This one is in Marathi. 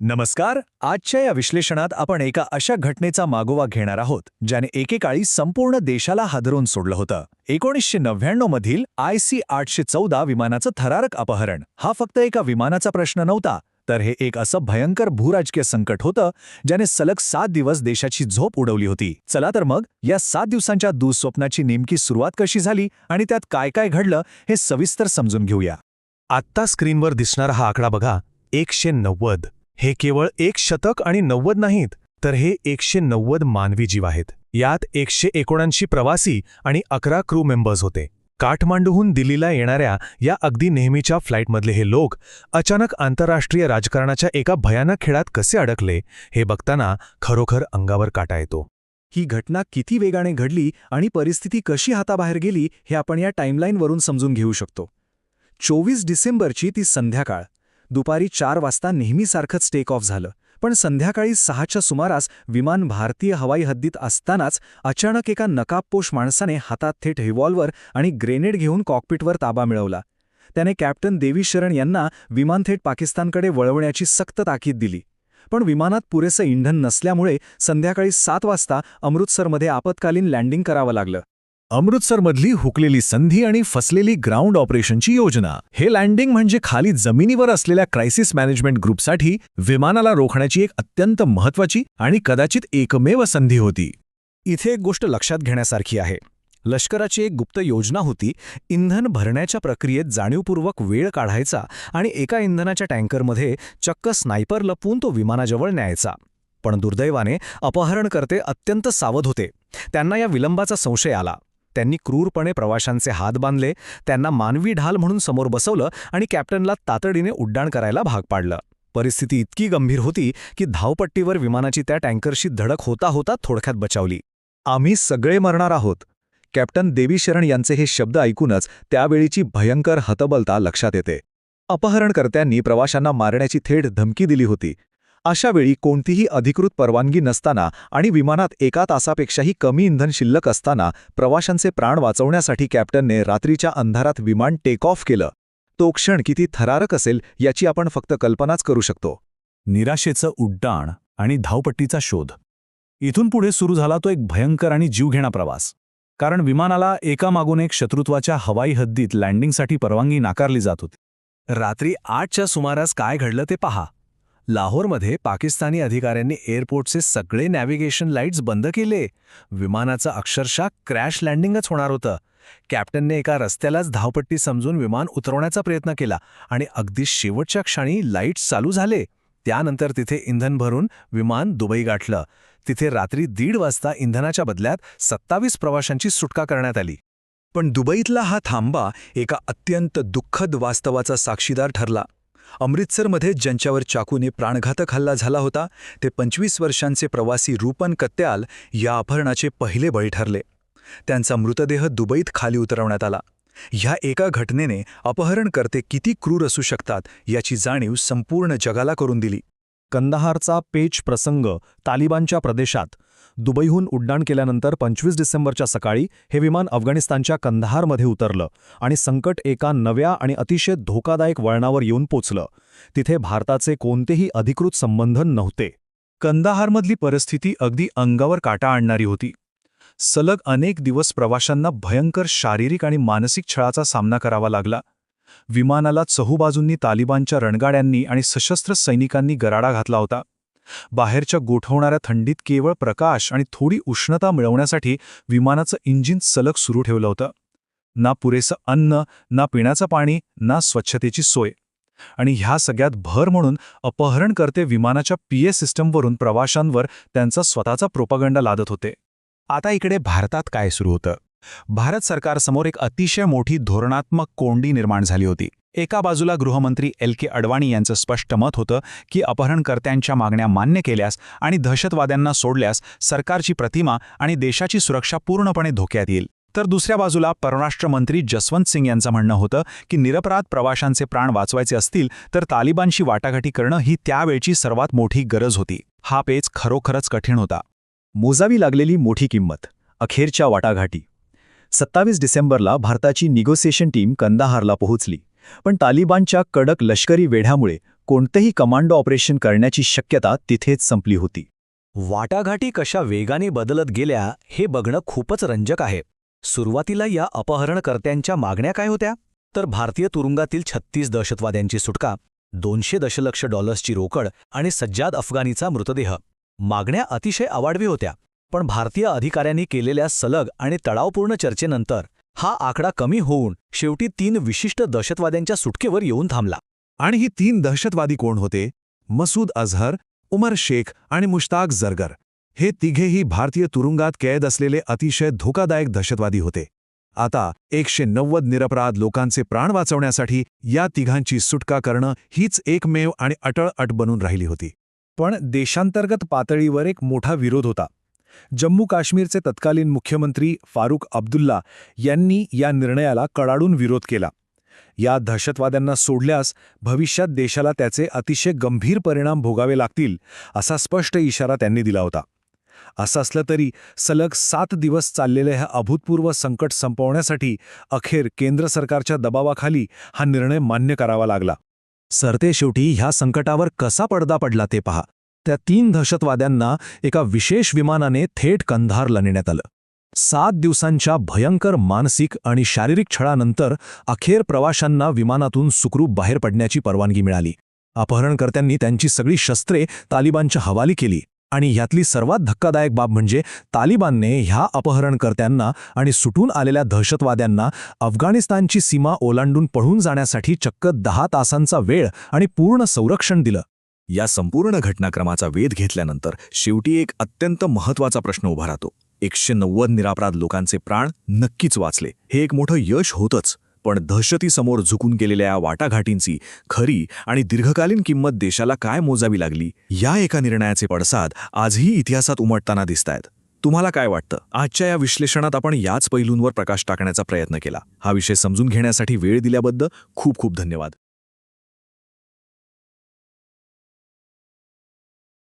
नमस्कार. आजच्या या विश्लेषणात आपण एका अशा घटनेचा मागोवा घेणार आहोत ज्याने एकेकाळी संपूर्ण देशाला हादरवून सोडलं होतं. 1999 मधील IC-814 विमानाचं थरारक अपहरण हा फक्त एका विमानाचा प्रश्न नव्हता, तर हे एक असं भयंकर भूराजकीय संकट होतं ज्याने सलग 7 दिवस देशाची झोप उडवली होती. चला तर मग या 7 दिवसांच्या दुःस्वप्नाची नेमकी सुरुवात कशी झाली आणि त्यात काय काय घडलं हे सविस्तर समजून घेऊया. आत्ता स्क्रीनवर दिसणारा हा आकडा बघा, 190. हे केवळ एक शतक आणि 90 नाहीत, तर हे 190 मानवी जीव आहेत. यात 179 प्रवासी आणि 11 क्रू मेंबर्स होते. काठमांडूहून दिल्लीला येणाऱ्या या अगदी नेहमीच्या फ्लाईटमधले हे लोक अचानक आंतरराष्ट्रीय राजकारणाच्या एका भयानक खेळात कसे अडकले हे बघताना खरोखर अंगावर काटा येतो. ही घटना किती वेगाने घडली आणि परिस्थिती कशी हाताबाहेर गेली हे आपण या टाईमलाईनवरून समजून घेऊ शकतो. 24 डिसेंबरची ती संध्याकाळ. दुपारी 4 वाजता नेहमीसारखंच टेक ऑफ झालं, पण संध्याकाळी 6च्या सुमारास विमान भारतीय हवाई हद्दीत असतानाच अचानक एका नकाबपोश माणसाने हातात थेट रिव्हॉल्वर आणि ग्रेनेड घेऊन कॉकपिटवर ताबा मिळवला. त्याने कॅप्टन देवी शरण यांना विमान थेट पाकिस्तानकडे वळवण्याची सक्त ताकीद दिली. पण विमानात पुरेसं इंधन नसल्यामुळे संध्याकाळी 7 वाजता अमृतसरमध्ये आपत्कालीन लँडिंग करावं लागलं. अमृतसरमधली हुकलेली संधी आणि फसलेली ग्राउंड ऑपरेशनची योजना. हे लँडिंग म्हणजे खाली जमिनीवर असलेल्या क्रायसिस मॅनेजमेंट ग्रुपसाठी विमानाला रोखण्याची एक अत्यंत महत्त्वाची आणि कदाचित एकमेव संधी होती. इथे एक गोष्ट लक्षात घेण्यासारखी आहे. लष्कराची एक गुप्त योजना होती, इंधन भरण्याच्या प्रक्रियेत जाणीवपूर्वक वेळ काढायचा आणि एका इंधनाच्या टँकरमध्ये चक्क स्नायपर लपवून तो विमानाजवळ न्यायचा. पण दुर्दैवाने अपहरणकर्ते अत्यंत सावध होते. त्यांना या विलंबाचा संशय आला. त्यांनी क्रूरपणे प्रवाशांचे हात बांधले, त्यांना मानवी ढाल म्हणून समोर बसवलं आणि कॅप्टनला तातडीने उड्डाण करायला भाग पाडलं. परिस्थिती इतकी गंभीर होती की धावपट्टीवर विमानाची त्या टँकरशी धडक होता होता थोडक्यात बचावली. आम्ही सगळे मरणार आहोत. कॅप्टन देवी शरण यांचे हे शब्द ऐकूनच त्यावेळीची भयंकर हतबलता लक्षात येते. अपहरणकर्त्यांनी प्रवाशांना मारण्याची थेट धमकी दिली होती. अशा वेळी कोणतीही अधिकृत परवानगी नसताना आणि विमानात 1 तासापेक्षाही कमी इंधन शिल्लक असताना प्रवाशांचे प्राण वाचवण्यासाठी कॅप्टनने रात्रीच्या अंधारात विमान टेक ऑफ केलं. तो क्षण किती थरारक असेल याची आपण फक्त कल्पनाच करू शकतो. निराशेचं उड्डाण आणि धावपट्टीचा शोध. इथून पुढे सुरू झाला तो एक भयंकर आणि जीवघेणा प्रवास. कारण विमानाला एकामागून एक शत्रुत्वाच्या हवाई हद्दीत लँडिंगसाठी परवानगी नाकारली जात होती. रात्री 8च्या सुमारास काय घडलं ते पहा. लाहोरमध्ये पाकिस्तानी अधिकाऱ्यांनी एअरपोर्टचे सगळे नॅव्हिगेशन लाईट्स बंद केले. विमानाचं अक्षरशः क्रॅश लँडिंगच होणार होतं. कॅप्टनने एका रस्त्यालाच धावपट्टी समजून विमान उतरवण्याचा प्रयत्न केला आणि अगदी शेवटच्या क्षणी लाईट्स चालू झाले. त्यानंतर तिथे इंधन भरून विमान दुबई गाठलं. तिथे रात्री 1:30 वाजता इंधनाच्या बदल्यात 27 प्रवाशांची सुटका करण्यात आली. पण दुबईतला हा थांबा एका अत्यंत दुःखद वास्तवाचा साक्षीदार ठरला. अमृतसरमध्ये ज्यांच्यावर चाकूने प्राणघातक हल्ला झाला होता ते 25 वर्षांचे प्रवासी रूपन कत्याल या अपहरणाचे पहिले बळी ठरले. त्यांचा मृतदेह दुबईत खाली उतरवण्यात आला. ह्या एका घटनेने अपहरणकर्ते किती क्रूर असू शकतात याची जाणीव संपूर्ण जगाला करून दिली. कंदाहारचा पेच प्रसंग. तालिबानच्या प्रदेशात दुबईहून उड्डाण केल्यानंतर 25 डिसेंबरच्या सकाळी हे विमान अफगाणिस्तानच्या कंदाहारमध्ये उतरलं आणि संकट एका नव्या आणि अतिशय धोकादायक वळणावर येऊन पोचलं. तिथे भारताचे कोणतेही अधिकृत संबंध नव्हते. कंदाहारमधली परिस्थिती अगदी अंगावर काटा आणणारी होती. सलग अनेक दिवस प्रवाशांना भयंकर शारीरिक आणि मानसिक छळाचा सामना करावा लागला. विमानाला चहूबाजूंनी तालिबानच्या रणगाड्यांनी आणि सशस्त्र सैनिकांनी गराडा घातला होता. बाहेरच्या गोठवणाऱ्या थंडीत केवळ प्रकाश आणि थोडी उष्णता मिळवण्यासाठी विमानाचं इंजिन सलग सुरू ठेवलं होतं. ना पुरेसं अन्न, ना पिण्याचं पाणी, ना स्वच्छतेची सोय. आणि ह्या सगळ्यात भर म्हणून अपहरणकर्ते विमानाच्या PA सिस्टमवरून प्रवाशांवर त्यांचा स्वतःचा प्रोपागंडा लादत होते. आता इकडे भारतात काय सुरू होतं? भारत सरकारसमोर एक अतिशय मोठी धोरणात्मक कोंडी निर्माण झाली होती. एका बाजूला गृहमंत्री LK अडवाणी यांचं स्पष्ट मत होतं की अपहरणकर्त्यांच्या मागण्या मान्य केल्यास आणि दहशतवाद्यांना सोडल्यास सरकारची प्रतिमा आणि देशाची सुरक्षा पूर्णपणे धोक्यात येईल. तर दुसऱ्या बाजूला परराष्ट्र मंत्री जसवंत सिंग यांचं म्हणणं होतं की निरपराध प्रवाशांचे प्राण वाचवायचे असतील तर तालिबानशी वाटाघाटी करणं ही त्यावेळची सर्वात मोठी गरज होती. हा पेच खरोखरच कठीण होता. मोजावी लागलेली मोठी किंमत. अखेरच्या वाटाघाटी. 27 डिसेंबरला भारताची निगोसिएशन टीम कंदाहारला पोहोचली. पण तालिबानच्या कडक लष्करी वेढ्यामुळे कोणतेही कमांडो ऑपरेशन करण्याची शक्यता तिथेच संपली होती. वाटाघाटी कशा वेगाने बदलत गेल्या हे बघणं खूपच रंजक आहे. सुरुवातीला या अपहरणकर्त्यांच्या मागण्या काय होत्या? तर भारतीय तुरुंगातील 36 दहशतवाद्यांची सुटका, 200 दशलक्ष डॉलर्सची रोकड आणि सज्जाद अफगाणीचा मृतदेह. मागण्या अतिशय अवाढव्य होत्या, पण भारतीय अधिकाऱ्यांनी केलेल्या सलग आणि तणावपूर्ण चर्चेनंतर हा आकडा कमी होऊन शेवटी 3 विशिष्ट दहशतवाद्यांच्या सुटकेवर येऊन थांबला. आणि ही 3 दहशतवादी कोण होते? मसूद अझहर, उमर शेख आणि मुश्ताक जरगर. हे तिघेही भारतीय तुरुंगात कैद असलेले अतिशय धोकादायक दहशतवादी होते. आता 190 निरपराध लोकांचे प्राण वाचवण्यासाठी या तिघांची सुटका करणं हीच एकमेव आणि अटळ अट बनून राहिली होती. पण देशांतर्गत पातळीवर एक मोठा विरोध होता. जम्मू काश्मीरचे तत्कालीन मुख्यमंत्री फारुख अब्दुल्ला यांनी या निर्णयाला कडाडून विरोध केला. या दहशतवाद्यांना सोडल्यास भविष्यात देशाला त्याचे अतिशय गंभीर परिणाम भोगावे लागतील, असा स्पष्ट इशारा त्यांनी दिला होता. असं असलं तरी सलग 7 दिवस चाललेले हे अभूतपूर्व संकट संपवण्यासाठी अखेर केंद्र सरकारच्या दबावाखाली हा निर्णय मान्य करावा लागला. सरतेशेवटी ह्या संकटावर कसा पडदा पडला ते पहा. त्या 3 दहशतवाद्यांना एका विशेष विमानाने थेट कंधारला नेण्यात आलं. 7 दिवसांच्या भयंकर मानसिक आणि शारीरिक छळानंतर अखेर प्रवाशांना विमानातून सुखरूप बाहेर पडण्याची परवानगी मिळाली. अपहरणकर्त्यांनी त्यांची सगळी शस्त्रे तालिबानच्या हवाली केली आणि ह्यातली सर्वात धक्कादायक बाब म्हणजे तालिबानने ह्या अपहरणकर्त्यांना आणि सुटून आलेल्या दहशतवाद्यांना अफगाणिस्तानची सीमा ओलांडून पळून जाण्यासाठी चक्क 10 तासांचा वेळ आणि पूर्ण संरक्षण दिलं. या संपूर्ण घटनाक्रमाचा वेध घेतल्यानंतर शेवटी एक अत्यंत महत्त्वाचा प्रश्न उभा राहतो. 190 निरापराध लोकांचे प्राण नक्कीच वाचले, हे एक मोठं यश होतंच. पण दहशतीसमोर झुकून गेलेल्या या वाटाघाटींची खरी आणि दीर्घकालीन किंमत देशाला काय मोजावी लागली, या एका निर्णयाचे पडसाद आजही इतिहासात उमटताना दिसतायत. तुम्हाला काय वाटतं? आजच्या या विश्लेषणात आपण याच पैलूंवर प्रकाश टाकण्याचा प्रयत्न केला. हा विषय समजून घेण्यासाठी वेळ दिल्याबद्दल खूप खूप धन्यवाद.